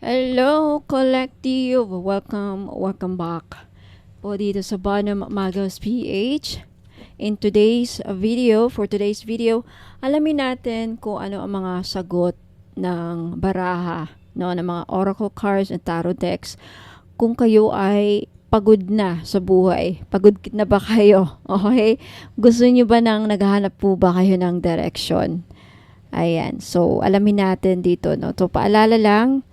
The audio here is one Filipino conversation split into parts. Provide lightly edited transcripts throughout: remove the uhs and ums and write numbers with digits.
Hello, collective! Welcome back po dito sa Bonham Magos PH. For today's video, alamin natin kung ano ang mga sagot ng baraha, no, ng mga oracle cards and tarot decks. Kung kayo ay pagod na sa buhay, pagod na ba kayo? Okay? Gusto niyo ba naghahanap po ba kayo ng direction? Ayan, so alamin natin dito, no. So paalala lang,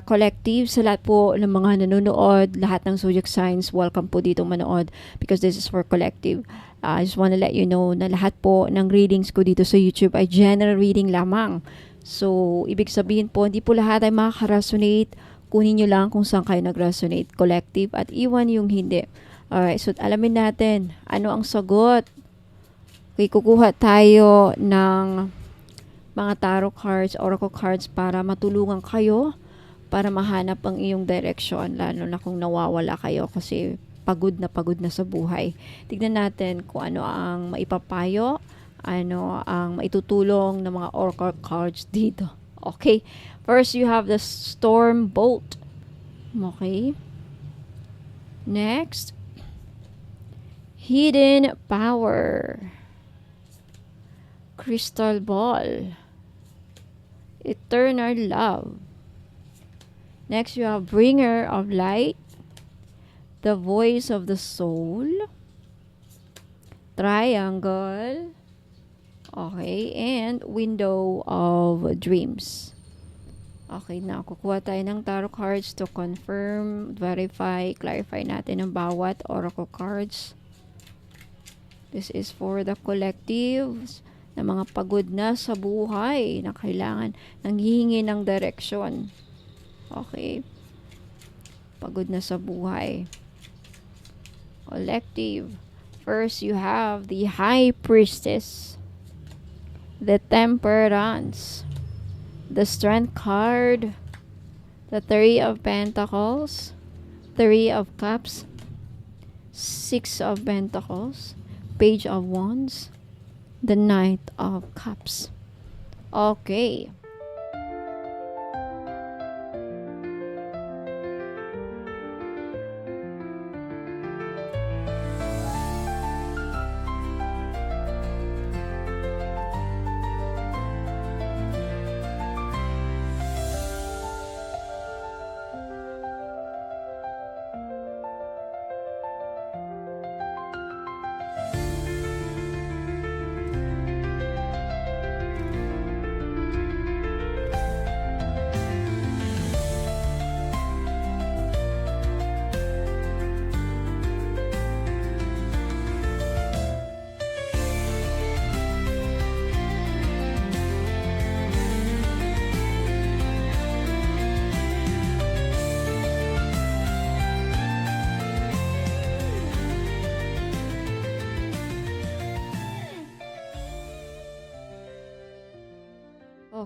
collective sa lahat po ng mga nanonood, lahat ng zodiac signs, welcome po dito manood because this is for collective. I just want to let you know na lahat po ng readings ko dito sa YouTube ay general reading lamang. So, ibig sabihin po, hindi po lahat ay makaka-resonate. Kunin nyo lang kung saan kayo nag-resonate, collective, at iwan yung hindi. Alright, so alamin natin, ano ang sagot? Okay, kukuha tayo ng mga tarot cards, oracle cards para matulungan kayo para mahanap ang iyong direction, lalo na kung nawawala kayo kasi pagod na sa buhay. Tignan natin kung ano ang maipapayo, ano ang maitutulong ng mga oracle cards dito. Okay, first you have the Storm Bolt. Okay. Next, Hidden Power. Crystal Ball. Eternal Love. Next, you have Bringer of Light, The Voice of the Soul, Triangle, okay, and Window of Dreams. Okay, na kukuha tayo ng tarot cards to confirm, verify, clarify natin ang bawat oracle cards. This is for the collectives na mga pagod na sa buhay na kailangan nanghihingi ng direction. Okay. Pagod na sa buhay. Collective. First, you have the High Priestess, the Temperance, the Strength card, the Three of Pentacles, Three of Cups, Six of Pentacles, Page of Wands, the Knight of Cups. Okay.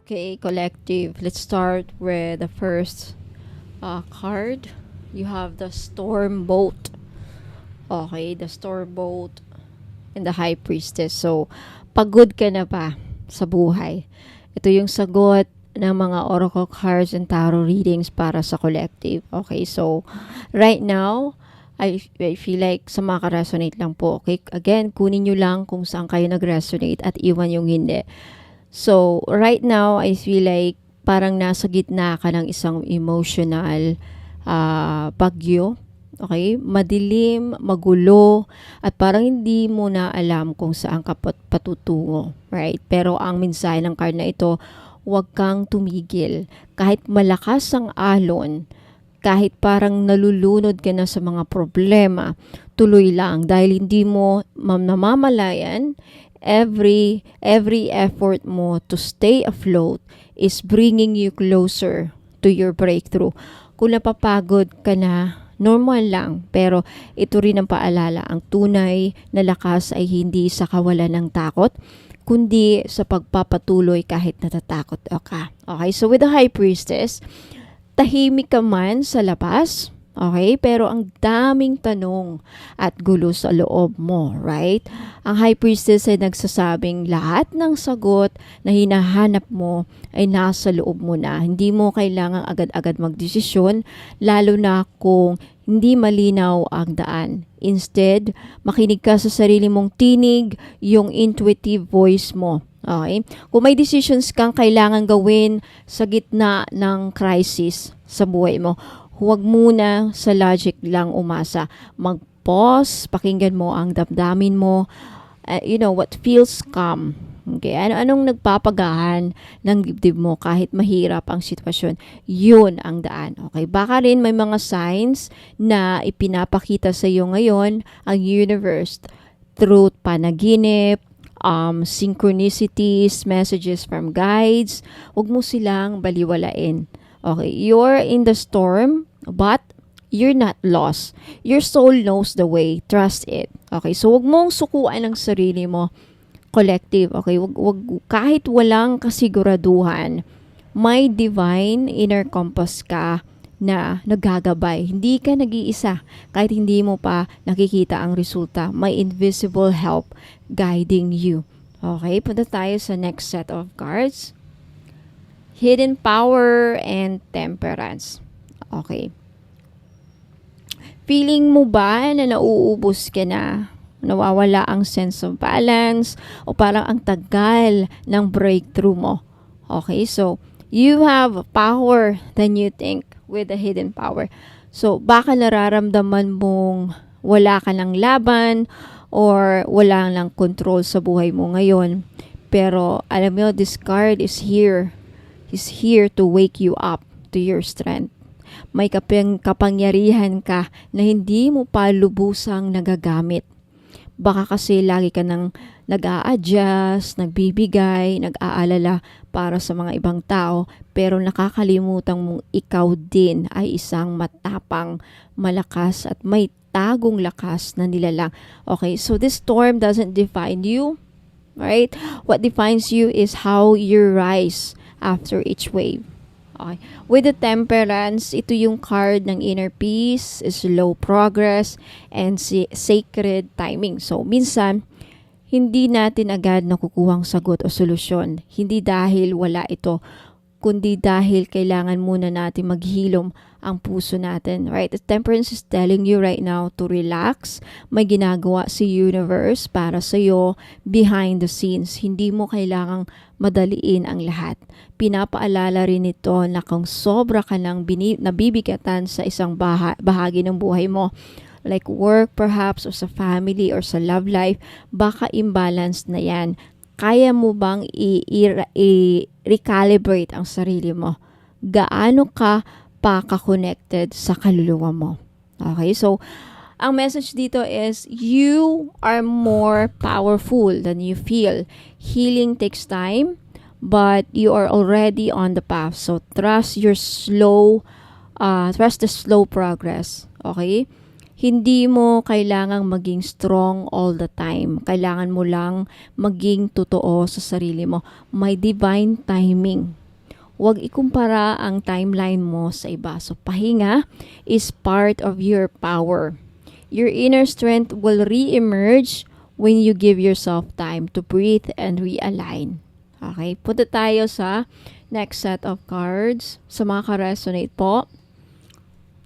Okay, collective. Let's start with the first card. You have the Storm Bolt. Okay, the Storm Bolt and the High Priestess. So, pagod ka na ba sa buhay? Ito yung sagot ng mga oracle cards and tarot readings para sa collective. Okay, so right now, I feel like sa maka-resonate lang po. Okay, again, kunin nyo lang kung saan kayo nag-resonate at iwan yung hindi. So, right now, I feel like parang nasa gitna ka ng isang emotional bagyo. Okay? Madilim, magulo, at parang hindi mo na alam kung saan ka patutungo. Right? Pero ang mensahe ng card na ito, huwag kang tumigil. Kahit malakas ang alon, kahit parang nalulunod ka na sa mga problema, tuloy lang. Dahil hindi mo namamalayan, every effort mo to stay afloat is bringing you closer to your breakthrough. Kung napapagod ka na, normal lang. Pero ito rin ang paalala, ang tunay na lakas ay hindi sa kawalan ng takot, kundi sa pagpapatuloy kahit natatakot ka. Okay, so with the High Priestess, tahimik ka man sa labas, Okay? Pero ang daming tanong at gulo sa loob mo, right? Ang High Priestess ay nagsasabing lahat ng sagot na hinahanap mo ay nasa loob mo na. Hindi mo kailangang agad-agad magdesisyon, lalo na kung hindi malinaw ang daan. Instead, makinig ka sa sarili mong tinig, yung intuitive voice mo. Okay? Kung may decisions kang kailangan gawin sa gitna ng crisis sa buhay mo, huwag muna sa logic lang umasa. Mag-pause, pakinggan mo ang damdamin mo. What feels calm. Okay, anong nagpapagahan ng dibdib mo kahit mahirap ang sitwasyon? Yun ang daan. Okay, baka rin may mga signs na ipinapakita sa iyo ngayon ang universe through panaginip, synchronicities, messages from guides. Huwag mo silang baliwalain. Okay, you're in the storm, but you're not lost. Your soul knows the way. Trust it. Okay, so huwag mong sukuan ang sarili mo. Collective. Okay, wag kahit walang kasiguraduhan, may divine inner compass ka na naggagabay. Hindi ka nag-iisa kahit hindi mo pa nakikita ang resulta. May invisible help guiding you. Okay, punta tayo sa next set of cards. Hidden power and temperance. Okay. Feeling mo ba na nauubos ka na? Nawawala ang sense of balance? O parang ang tagal ng breakthrough mo? Okay, so you have power than you think with the hidden power. So baka nararamdaman mong wala ka ng laban or wala ng control sa buhay mo ngayon. Pero alam mo, this card is here. Is here to wake you up to your strength. May kapangyarihan ka na hindi mo pa lubusang nagagamit. Baka kasi lagi ka nang nag-a-adjust, nagbibigay, nag-aalala para sa mga ibang tao, pero nakakalimutan mong ikaw din ay isang matapang, malakas at may tagong lakas na nilalang. Okay, so this storm doesn't define you, right? What defines you is how you rise after each wave. Okay. With the temperance, ito yung card ng inner peace, slow progress, and sacred timing. So, minsan, hindi natin agad nakukuhang sagot o solusyon. Hindi dahil wala ito, kundi dahil kailangan muna natin maghilom ang puso natin. Right? The temperance is telling you right now to relax. May ginagawa si universe para sa'yo behind the scenes. Hindi mo kailangang madaliin ang lahat. Pinapaalala rin ito na kung sobra ka nang nabibigatan sa isang bahagi ng buhay mo, like work perhaps, or sa family, or sa love life, baka imbalance na yan. Kaya mo bang i-recalibrate ang sarili mo? Gaano ka pa ka-connected sa kaluluwa mo? Okay, so ang message dito is you are more powerful than you feel. Healing takes time, but you are already on the path. So trust the slow progress. Okay? Hindi mo kailangang maging strong all the time. Kailangan mo lang maging totoo sa sarili mo. May divine timing. Huwag ikumpara ang timeline mo sa iba. So pahinga is part of your power. Your inner strength will re-emerge when you give yourself time to breathe and realign. Okay, punta tayo sa next set of cards. Sa mga ka-resonate po.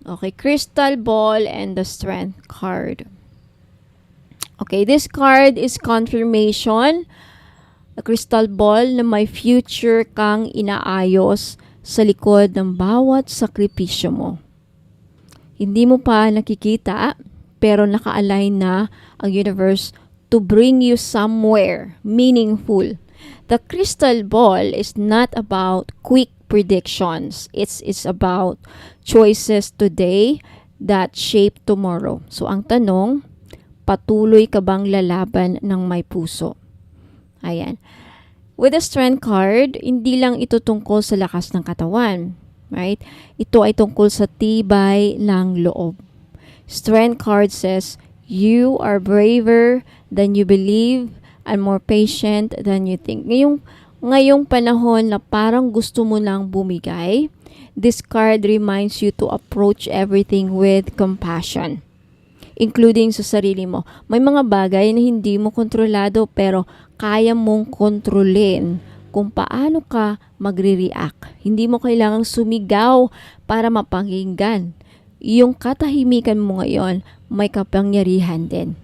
Okay, Crystal Ball and the Strength card. Okay, this card is confirmation. A crystal ball na may future kang inaayos sa likod ng bawat sakripisyo mo. Hindi mo pa nakikita, pero naka-align na ang universe to bring you somewhere meaningful. The crystal ball is not about quick predictions. It's about choices today that shape tomorrow. So ang tanong, patuloy ka bang lalaban ng may puso? Ayan. With the strength card, hindi lang ito tungkol sa lakas ng katawan. Right? Ito ay tungkol sa tibay ng loob. Strength card says, you are braver than you believe and more patient than you think. Ngayong panahon na parang gusto mo nang bumigay, This card reminds you to approach everything with compassion, including sa sarili mo. May mga bagay na hindi mo kontrolado pero kaya mong kontrolin kung paano ka magre-react. Hindi mo kailangang sumigaw para mapakinggan. Yung katahimikan mo ngayon, may kapangyarihan din.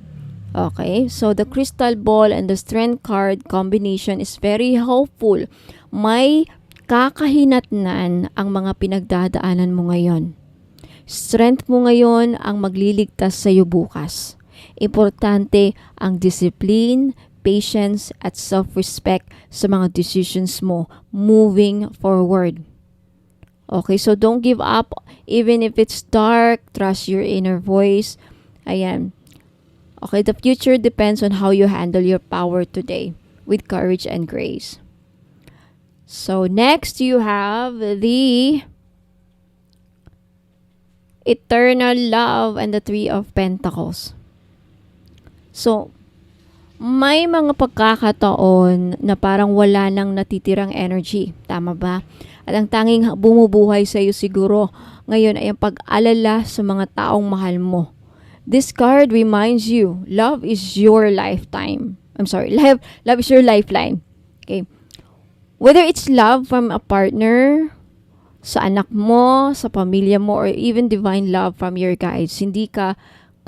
Okay, so the crystal ball and the strength card combination is very helpful. May kakahinatnan ang mga pinagdadaanan mo ngayon. Strength mo ngayon ang magliligtas sa iyo bukas. Importante ang discipline, patience, at self-respect sa mga decisions mo moving forward. Okay, so don't give up even if it's dark. Trust your inner voice. Ayan. Okay, the future depends on how you handle your power today with courage and grace. So next you have the Eternal Love and the Three of Pentacles. So, may mga pagkakataon na parang wala nang natitirang energy. Tama ba? At ang tanging bumubuhay sa iyo siguro ngayon ay ang pag-alala sa mga taong mahal mo. This card reminds you, love is your lifetime. Love is your lifeline. Okay. Whether it's love from a partner, sa anak mo, sa pamilya mo, or even divine love from your guides, hindi ka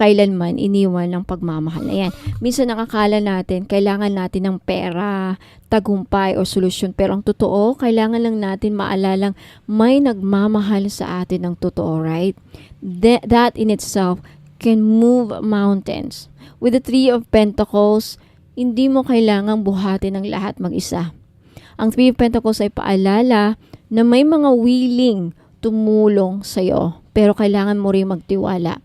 kailanman iniwan ng pagmamahal na yan. Minsan nakakala natin, kailangan natin ng pera, tagumpay, o solusyon. Pero ang totoo, kailangan lang natin maalalang may nagmamahal sa atin ng totoo, right? That in itself can move mountains. With the Three of Pentacles, hindi mo kailangang buhatin ang lahat mag-isa. Ang Three of Pentacles ay paalala na may mga willing tumulong sa'yo, pero kailangan mo rin magtiwala.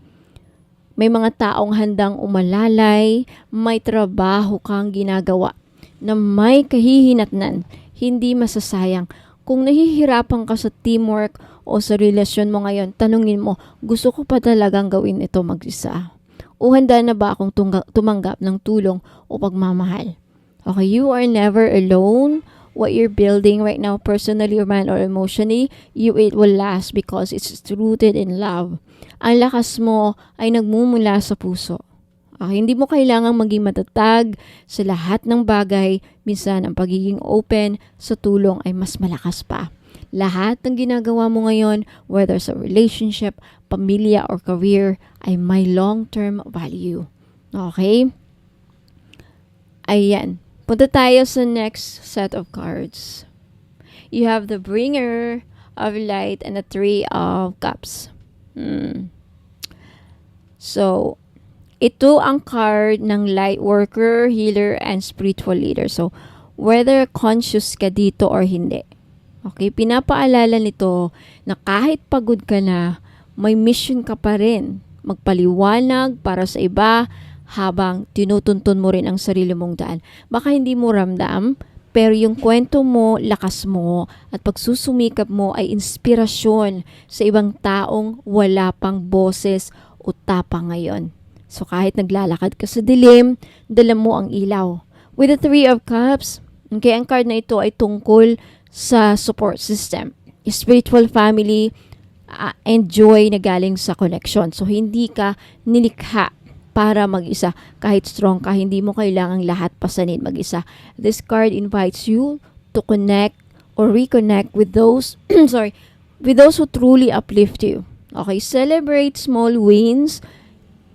May mga taong handang umalalay, may trabaho kang ginagawa na may kahihinatnan, hindi masasayang. Kung nahihirapan ka sa teamwork o sa relasyon mo ngayon, tanungin mo, gusto ko pa talagang gawin ito mag-isa? O handa na ba akong tumanggap ng tulong o pagmamahal? Okay, you are never alone. What you're building right now, personally or man or emotionally, it will last because it's rooted in love. Ang lakas mo ay nagmumula sa puso. Okay, hindi mo kailangang maging matatag sa lahat ng bagay. Minsan, ang pagiging open sa tulong ay mas malakas pa. Lahat ng ginagawa mo ngayon, whether sa relationship, pamilya, or career, ay may long-term value. Okay? Ayan. Punta tayo sa next set of cards. You have the Bringer of Light and the Three of Cups. So, ito ang card ng light worker, healer, and spiritual leader. So, whether conscious ka dito or hindi. Okay, pinapaalala nito na kahit pagod ka na, may mission ka pa rin. Magpaliwanag para sa iba habang tinutuntun mo rin ang sarili mong daan. Baka hindi mo ramdam, pero yung kwento mo, lakas mo, at pagsusumikap mo ay inspirasyon sa ibang taong wala pang boses o tapang ngayon. So kahit naglalakad ka sa dilim, dala mo ang ilaw. With the Three of Cups, okay, ang card na ito ay tungkol sa support system, spiritual family, and joy na galing sa connection. So hindi ka nilikha para mag-isa. Kahit strong ka, hindi mo kailangang lahat pasanin mag-isa. This card invites you to connect or reconnect with those with those who truly uplift you. Okay, celebrate small wins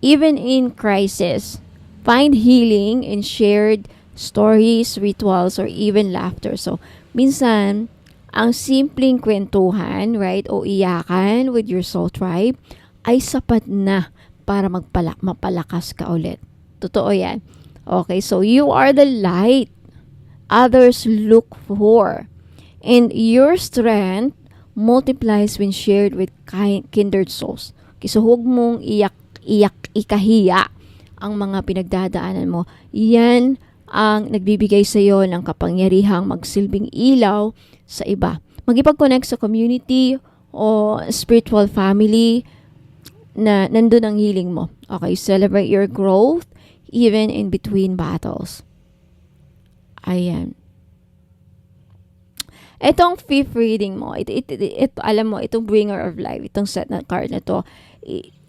even in crisis. Find healing in shared stories, rituals, or even laughter. So, minsan, ang simpleng kwentuhan, right, o iyakan with your soul tribe ay sapat na para mapalakas ka ulit. Totoo yan. Okay, so you are the light others look for. And your strength multiplies when shared with kindred souls. Okay, so huwag mong ikahiya ang mga pinagdadaanan mo. Yan ang nagbibigay sa iyo ng kapangyarihang magsilbing ilaw sa iba. Magipag-connect sa community o spiritual family na nandun ang healing mo. Okay, celebrate your growth even in between battles. Ayan. Itong fifth reading mo, alam mo, itong bringer of life, itong set na card na to,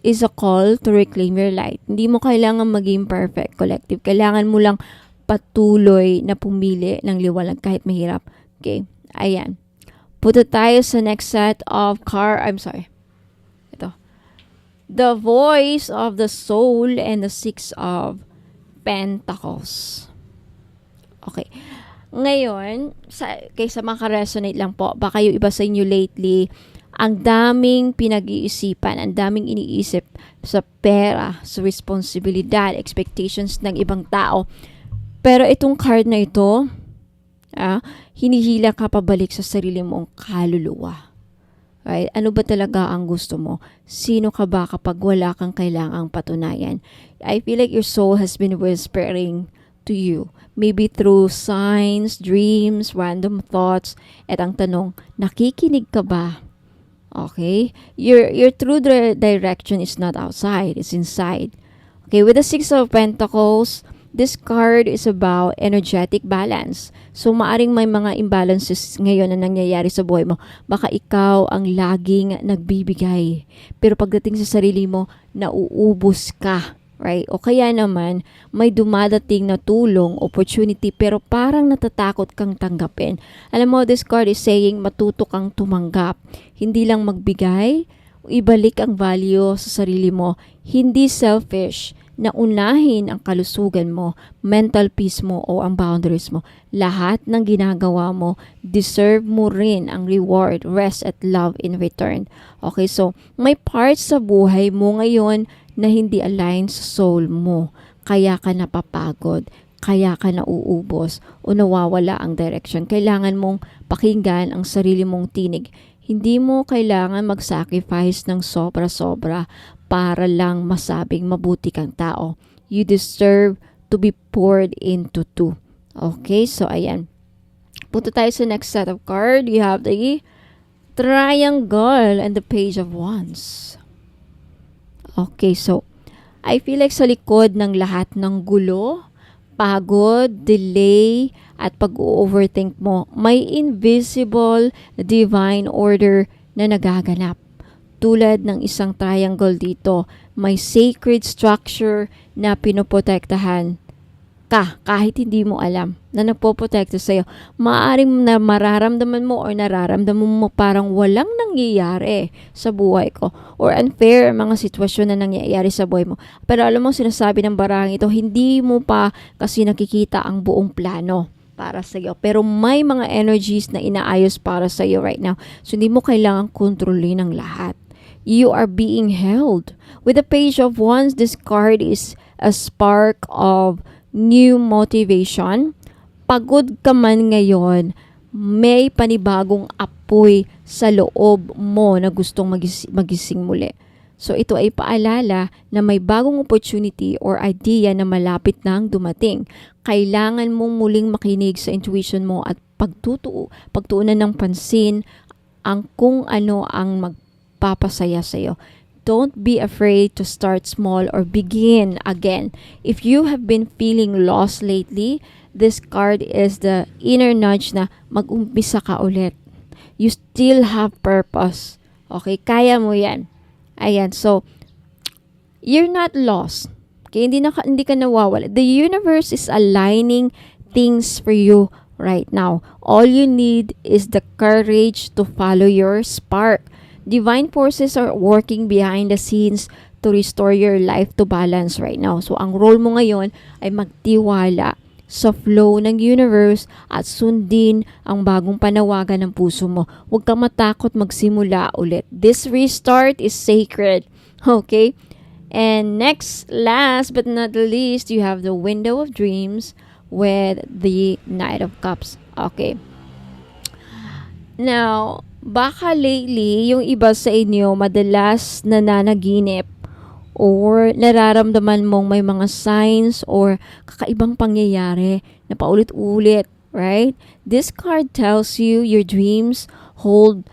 is a call to reclaim your light. Hindi mo kailangan maging perfect collective. Kailangan mo lang patuloy na pumili ng liwanag kahit mahirap. Okay, ayan. Punta tayo sa next set of ito. The voice of the soul and the six of pentacles. Okay. Ngayon, kaysa makaresonate lang po, baka yung iba sa inyo lately, ang daming pinag-iisipan, ang daming iniisip sa pera, sa responsibilidad, expectations ng ibang tao. Pero itong card na ito, hinihila ka pabalik sa sarili mong kaluluwa. Right? Ano ba talaga ang gusto mo? Sino ka ba kapag wala kang kailangang patunayan? I feel like your soul has been whispering to you. Maybe through signs, dreams, random thoughts. At ang tanong, nakikinig ka ba? Okay? Your true direction is not outside, it's inside. Okay, with the Six of Pentacles, this card is about energetic balance. So, maaring may mga imbalances ngayon na nangyayari sa buhay mo. Baka ikaw ang laging nagbibigay. Pero pagdating sa sarili mo, nauubos ka. Right? O kaya naman, may dumadating na tulong, opportunity, pero parang natatakot kang tanggapin. Alam mo, this card is saying, matuto kang tumanggap. Hindi lang magbigay, ibalik ang value sa sarili mo. Hindi selfish, na unahin ang kalusugan mo, mental peace mo, o ang boundaries mo. Lahat ng ginagawa mo, deserve mo rin ang reward, rest, at love in return. Okay, so, may parts sa buhay mo ngayon na hindi align sa soul mo. Kaya ka napapagod, kaya ka nauubos, o nawawala ang direction. Kailangan mong pakinggan ang sarili mong tinig. Hindi mo kailangan mag-sacrifice ng sobra-sobra para lang masabing mabuti kang tao. You deserve to be poured into too. Okay, so ayan. Punta tayo sa next set of card. You have the Triangle and the Page of Wands. Okay, so I feel like sa likod ng lahat ng gulo, pagod, delay, at pag-overthink mo, may invisible divine order na nagaganap. Tulad ng isang triangle dito, may sacred structure na pinoprotektahan ka kahit hindi mo alam na nagpoprotekta sa'yo. Maaaring na mararamdaman mo or nararamdaman mo parang walang nangyayari sa buhay ko or unfair mga sitwasyon na nangyayari sa buhay mo. Pero alam mo, sinasabi ng barang ito, hindi mo pa kasi nakikita ang buong plano para sa iyo. Pero may mga energies na inaayos para sa iyo right now. So, hindi mo kailangang kontrolin ang lahat. You are being held. With the Page of Wands, this card is a spark of new motivation. Pagod ka man ngayon, may panibagong apoy sa loob mo na gustong magising muli. So ito ay paalala na may bagong opportunity or idea na malapit na ang dumating. Kailangan mong muling makinig sa intuition mo at pagtuunan ng pansin ang kung ano ang magpapasaya sa iyo. Don't be afraid to start small or begin again. If you have been feeling lost lately, this card is the inner nudge na mag-umpisa ka ulit. You still have purpose. Okay, kaya mo yan. Ayan, so, you're not lost. Okay, hindi ka nawawala. The universe is aligning things for you right now. All you need is the courage to follow your spark. Divine forces are working behind the scenes to restore your life to balance right now. So, ang role mo ngayon ay magtiwala sa flow ng universe at sundin ang bagong panawagan ng puso mo. Huwag kang matakot magsimula ulit. This restart is sacred. Okay? And last but not the least, you have the Window of Dreams with the Knight of Cups. Okay. Now, baka lately, yung iba sa inyo madalas nananaginip or nararamdaman mong may mga signs or kakaibang pangyayari na paulit-ulit, right? This card tells you your dreams hold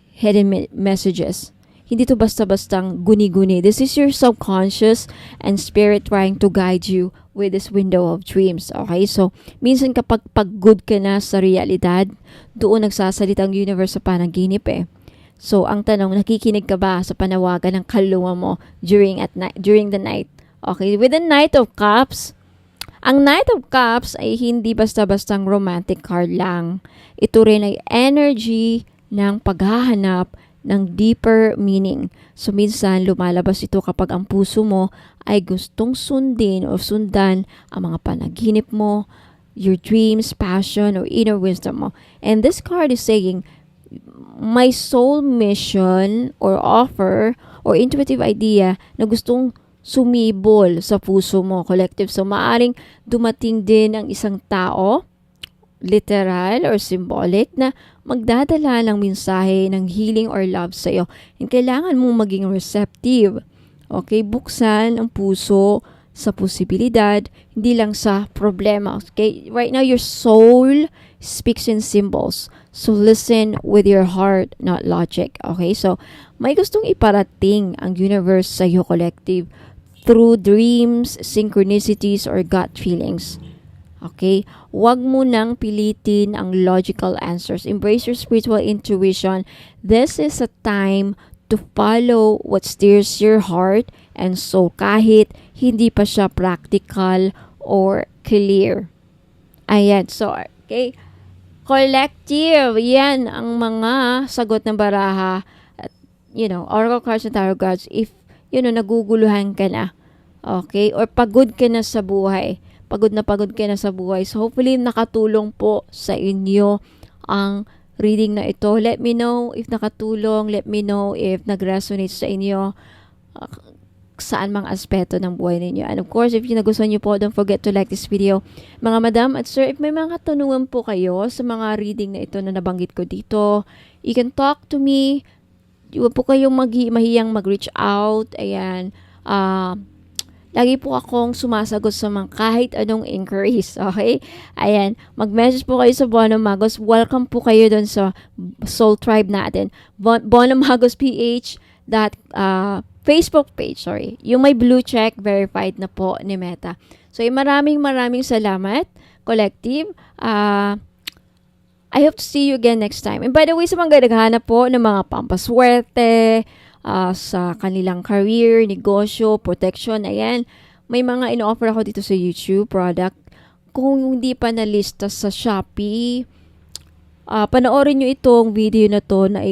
hidden messages. Hindi to basta-bastang guni-guni. This is your subconscious and spirit trying to guide you with this window of dreams. Okay? So, minsan kapag pag-good ka na sa realidad, doon nagsasalita ang universe sa panaginip eh. So, ang tanong, nakikinig ka ba sa panawagan ng kaluluwa mo during the night? Okay? With the Knight of Cups, ang Knight of Cups ay hindi basta-bastang romantic card lang. Ito rin ay energy ng paghahanap ng deeper meaning. So, minsan lumalabas ito kapag ang puso mo ay gustong sundin o sundan ang mga panaginip mo, your dreams, passion, or inner wisdom mo. And this card is saying, my soul mission or offer or intuitive idea na gustong sumibol sa puso mo, collective. So, maaring dumating din ang isang tao, literal or symbolic, na magdadala ng mensahe ng healing or love sa iyo. And kailangan mong maging receptive. Okay? Buksan ang puso sa posibilidad, hindi lang sa problema. Okay? Right now, your soul speaks in symbols. So, listen with your heart, not logic. Okay? So, may gustong iparating ang universe sa iyo, collective, through dreams, synchronicities, or gut feelings. Okay? Huwag mo nang pilitin ang logical answers. Embrace your spiritual intuition. This is a time to follow what steers your heart and soul kahit hindi pa siya practical or clear. Ayan. So, okay. Collective. Yan ang mga sagot ng baraha. Oracle cards and tarot cards. If naguguluhan ka na. Okay? Or pagod ka na sa buhay. Pagod ka na sa buhay. So, hopefully, nakatulong po sa inyo ang reading na ito. Let me know if nakatulong. Let me know if nag-resonate sa inyo saan mga aspeto ng buhay ninyo. And of course, if nagustuhan nyo po, don't forget to like this video. Mga madam at sir, if may mga katanungan po kayo sa mga reading na ito na nabanggit ko dito, you can talk to me. Huwag po kayong mahiyang mag-reach out. Ayan. Lagi po akong sumasagot sa mga kahit anong inquiries. Okay? Ayan. Mag-message po kayo sa Bono Magos. Welcome po kayo doon sa Soul Tribe natin. Bono Magos PH Facebook page. Sorry. Yung may blue check, verified na po ni Meta. So, maraming salamat, collective. I hope to see you again next time. And by the way, sa mga naghahanap po ng mga pampaswerte, sa kanilang career, negosyo, protection, ayan, may mga ino-offer ako dito sa YouTube product. Kung hindi pa nalista sa Shopee, panoorin nyo itong video na to na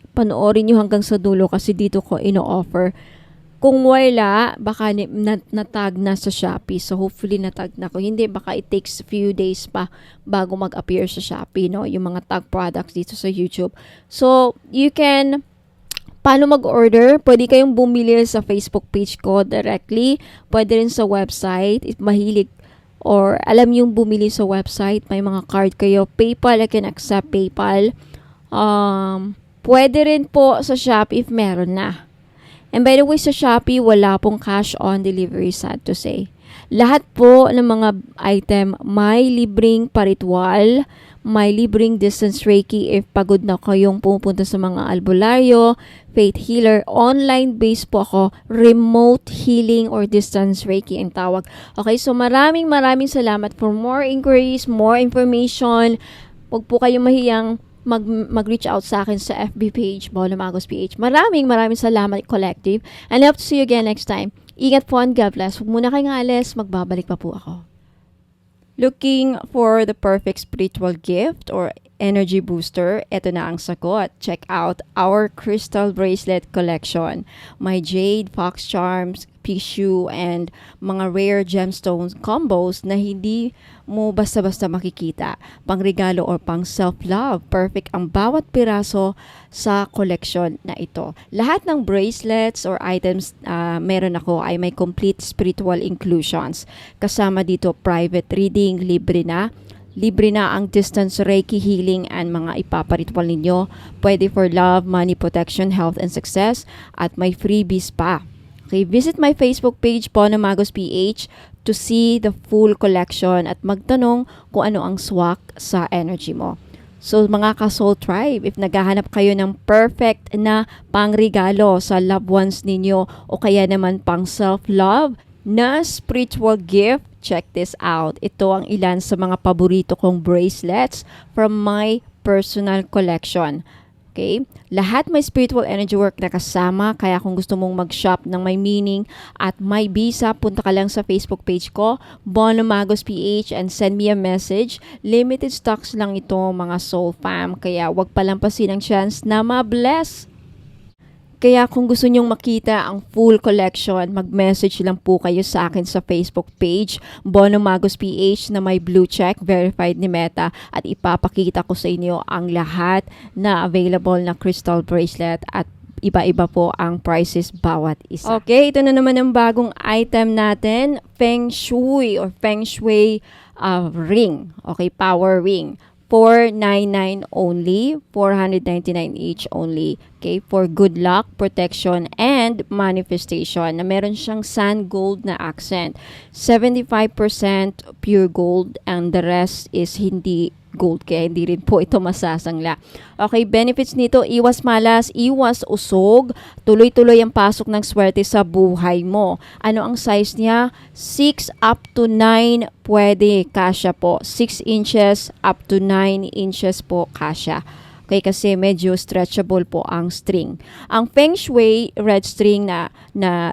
panoorin nyo hanggang sa dulo kasi dito ko ino-offer. Kung wala, baka natag na sa Shopee. So, hopefully natag na ko. Hindi, baka it takes a few days pa bago mag-appear sa Shopee, no? Yung mga tag products dito sa YouTube. So, you can, paano mag-order? Pwede kayong bumili sa Facebook page ko directly. Pwede rin sa website. If mahilig or alam yung bumili sa website, may mga card kayo. PayPal, I can accept PayPal. Pwede rin po sa Shopee if meron na. And by the way, sa Shopee, wala pong cash on delivery, sad to say. Lahat po ng mga item, may libreng paritwal, may libreng distance Reiki if pagod na kayong pupunta sa mga albularyo, faith healer, online based po ako, remote healing or distance Reiki ang tawag. Okay, so maraming salamat. For more inquiries, more information, huwag po kayong mahiyang mag-reach out sa akin sa FB page, Bono Magos PH. Maraming salamat, collective. And I hope to see you again next time. Ingat po and God bless. Huwag muna kayong alis. Magbabalik pa po ako. Looking for the perfect spiritual gift or energy booster? Ito na ang sagot. Check out our crystal bracelet collection. My jade, fox charms, tissue, and mga rare gemstones combos na hindi mo basta-basta makikita. Pangregalo or pang self-love. Perfect ang bawat piraso sa collection na ito. Lahat ng bracelets or items meron ako ay may complete spiritual inclusions. Kasama dito private reading, libre na. Libre na ang distance Reiki healing and mga ipaparitwal ninyo. Pwede for love, money, protection, health, and success. At may freebies pa. Okay, visit my Facebook page, Bono Magos PH, to see the full collection at magtanong kung ano ang swak sa energy mo. So mga ka-Soul Tribe, if naghahanap kayo ng perfect na pangregalo sa loved ones ninyo o kaya naman pang self-love na spiritual gift, check this out. Ito ang ilan sa mga paborito kong bracelets from my personal collection. Okay? Lahat may spiritual energy work na kasama, kaya kung gusto mong mag-shop ng may meaning at may bisa, punta ka lang sa Facebook page ko, Bono Magos PH, and send me a message. Limited stocks lang ito mga Soul Fam, kaya wag palampasin ang chance na ma-bless. Kaya kung gusto nyong makita ang full collection, mag-message lang po kayo sa akin sa Facebook page, Bono Magos PH na may blue check, verified ni Meta, at ipapakita ko sa inyo ang lahat na available na crystal bracelet at iba-iba po ang prices bawat isa. Okay, ito na naman ang bagong item natin, Feng Shui or Feng Shui ring. Okay, power ring. 499 only, 499 each only. Okay, for good luck, protection, and manifestation. Na meron siyang sand gold na accent. 75% pure gold and the rest is hindi gold, kaya hindi rin po ito masasangla. Okay, benefits nito, iwas malas, iwas usog, tuloy-tuloy ang pasok ng swerte sa buhay mo. Ano ang size niya? 6 up to 9 pwede, kasya po. 6 inches up to 9 inches po kasya. Okay, kasi medyo stretchable po ang string. Ang Feng Shui red string na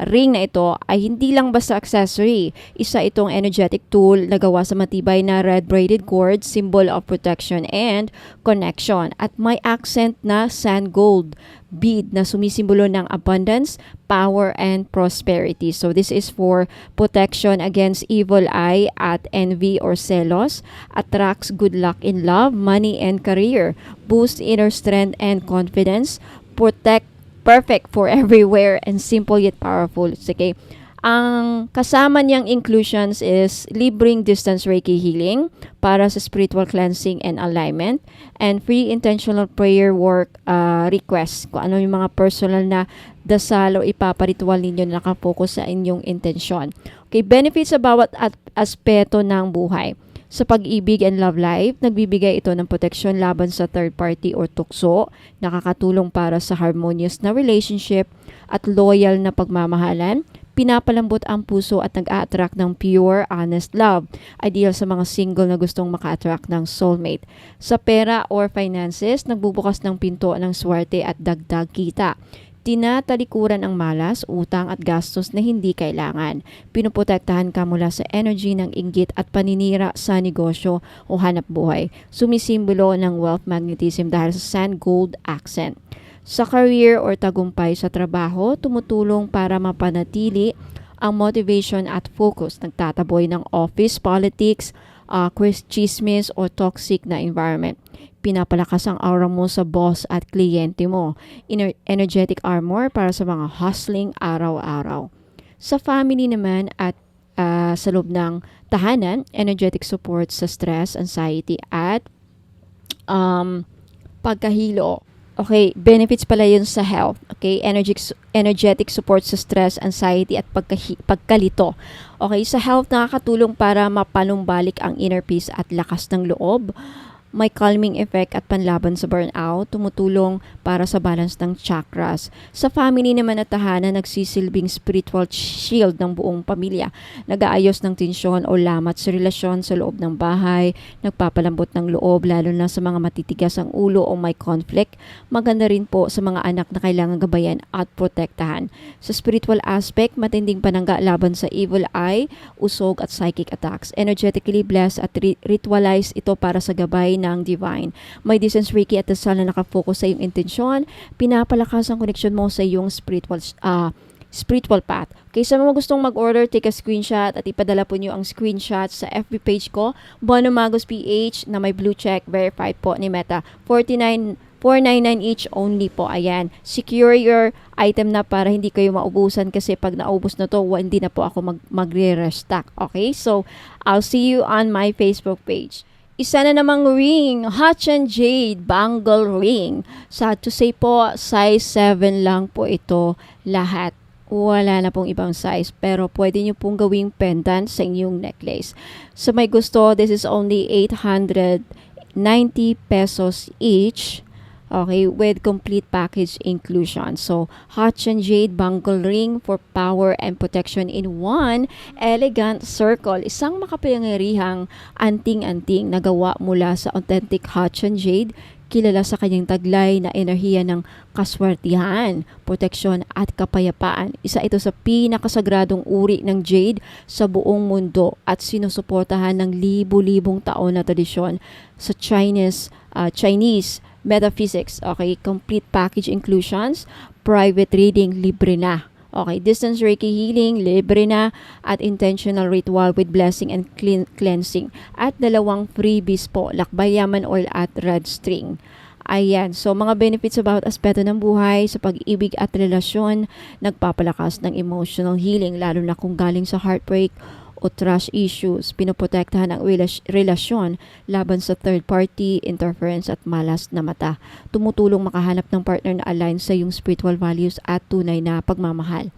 ring na ito ay hindi lang basta accessory. Isa itong energetic tool na gawa sa matibay na red braided cord, symbol of protection and connection. At may accent na sand gold bead na sumisimbolo ng abundance, power, and prosperity. So this is for protection against evil eye at envy or selos, attracts good luck in love, money, and career, boosts inner strength and confidence, perfect for everywhere, and simple yet powerful. Okay. Ang kasama niyang inclusions is libreng distance Reiki healing para sa spiritual cleansing and alignment, and free intentional prayer work requests. Kung ano yung mga personal na dasal o ipaparitual ninyo na nakafocus sa inyong intensyon. Okay, benefits sa bawat aspeto ng buhay. Sa pag-ibig and love life, nagbibigay ito ng proteksyon laban sa third party or tukso, nakakatulong para sa harmonious na relationship at loyal na pagmamahalan, pinapalambot ang puso at nag-a-attract ng pure, honest love. Ideal sa mga single na gustong maka-attract ng soulmate. Sa pera or finances, nagbubukas ng pinto ng swerte at dagdag kita. Tinatalikuran ang malas, utang at gastos na hindi kailangan. Pinuprotektahan ka mula sa energy ng inggit at paninira sa negosyo o hanap buhay. Sumisimbolo ng wealth magnetism dahil sa sand gold accent. Sa career or tagumpay sa trabaho, tumutulong para mapanatili ang motivation at focus. Nagtataboy ng office politics, chismis o toxic na environment. Pinapalakas ang aura mo sa boss at kliyente mo. Energetic armor para sa mga hustling araw-araw. Sa family naman at sa loob ng tahanan, energetic support sa stress, anxiety at pagkahilo. Okay, benefits pala yun sa health. Okay, energetic support sa stress, anxiety at pagkalito. Okay, sa health nakakatulong para mapanumbalik ang inner peace at lakas ng loob. May calming effect at panlaban sa burnout, tumutulong para sa balance ng chakras. Sa family naman at tahanan, nagsisilbing spiritual shield ng buong pamilya. Nag-aayos ng tensyon o lamat sa relasyon sa loob ng bahay, nagpapalambot ng loob lalo na sa mga matitigas ang ulo o may conflict. Maganda rin po sa mga anak na kailangan gabayan at protektahan. Sa spiritual aspect, matinding panangga laban sa evil eye, usog at psychic attacks. Energetically blessed at ritualize ito para sa gabay ng divine. May distance Reiki at dasal na nakafocus sa iyong intensyon, pinapalakas ang connection mo sa iyong spiritual path. Okay, sa mga gustong mag-order, take a screenshot at ipadala po nyo ang screenshot sa FB page ko, Bono Magos PH na may blue check, verified po ni Meta. 499 each only po. Ayan. Secure your item na para hindi kayo maubusan kasi pag naubos na to, hindi na po ako magre-restock. Okay? So, I'll see you on my Facebook page. Isa na namang ring, Hachan Jade Bangle Ring. Sad to say po, size 7 lang po ito lahat. Wala na pong ibang size, pero pwede nyo pong gawing pendant sa inyong necklace. So may gusto, this is only 899 pesos each. Okay, with complete package inclusion. So, Hachan Jade Bangle Ring for power and protection in one elegant circle. Isang makapangyarihang anting-anting na gawa mula sa authentic Hachan Jade, kilala sa kanyang taglay na enerhiya ng kaswertihan, proteksyon at kapayapaan. Isa ito sa pinakasagradong uri ng jade sa buong mundo at sinusuportahan ng libu-libong taon na tradisyon sa Chinese metaphysics. Okay, complete package inclusions, private reading, libre na. Okay, distance Reiki healing, libre na, at intentional ritual with blessing and cleansing. At dalawang freebies po, lakbay yaman oil at red string. Ayan, so mga benefits about aspeto ng buhay sa pag-ibig at relasyon, nagpapalakas ng emotional healing, lalo na kung galing sa heartbreak o trust issues, pinoprotektahan ang relasyon laban sa third party, interference at malas na mata. Tumutulong makahanap ng partner na align sa iyong spiritual values at tunay na pagmamahal.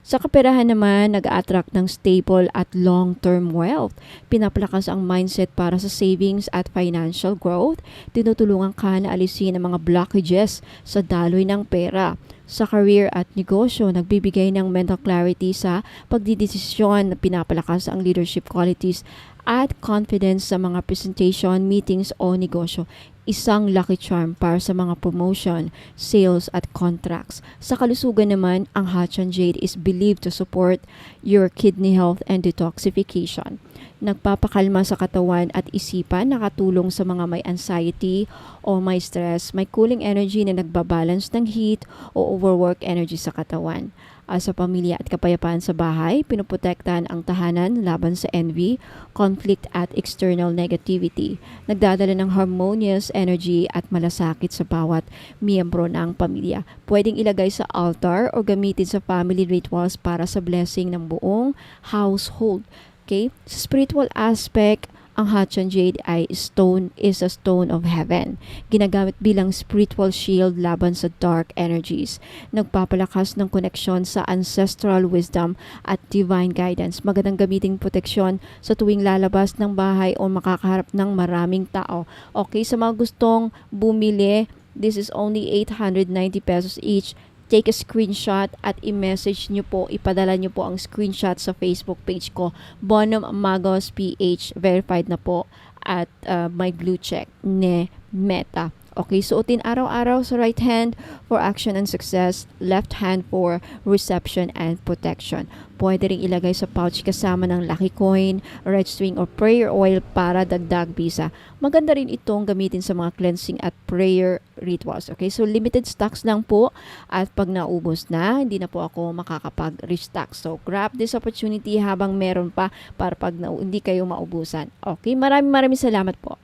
Sa kaperahan naman, nag-attract ng stable at long-term wealth. Pinapalakas ang mindset para sa savings at financial growth. Tinutulungan ka na alisin ang mga blockages sa daloy ng pera. Sa career at negosyo, nagbibigay ng mental clarity sa pagdidesisyon, pinapalakas ang leadership qualities at confidence sa mga presentation, meetings o negosyo. Isang lucky charm para sa mga promotion, sales at contracts. Sa kalusugan naman, ang Hachan Jade is believed to support your kidney health and detoxification. Nagpapakalma sa katawan at isipan, nakatulong sa mga may anxiety o may stress, may cooling energy na nagbabalance ng heat o overwork energy sa katawan. Sa pamilya at kapayapaan sa bahay, pinoprotektahan ang tahanan laban sa envy, conflict at external negativity. Nagdadala ng harmonious energy at malasakit sa bawat miyembro ng pamilya. Pwedeng ilagay sa altar o gamitin sa family rituals para sa blessing ng buong household. Okay? Sa spiritual aspect, ang Hachan Jade is a stone of heaven. Ginagamit bilang spiritual shield laban sa dark energies. Nagpapalakas ng koneksyon sa ancestral wisdom at divine guidance. Magandang gamiting proteksyon sa tuwing lalabas ng bahay o makakaharap ng maraming tao. Okay, sa mga gustong bumili, this is only 890 pesos each. Take a screenshot at i-message nyo po, ipadala nyo po ang screenshot sa Facebook page ko, Bonum Magos PH, verified na po at may blue check ne Meta. Okay, suotin araw-araw sa right hand for action and success, left hand for reception and protection. Pwede rin ilagay sa pouch kasama ng lucky coin, red string or prayer oil para dagdag bisa. Maganda rin itong gamitin sa mga cleansing at prayer rituals. Okay, so limited stocks lang po at pag naubos na, hindi na po ako makakapag-restock. So grab this opportunity habang meron pa para pag hindi kayo maubusan. Okay, maraming salamat po.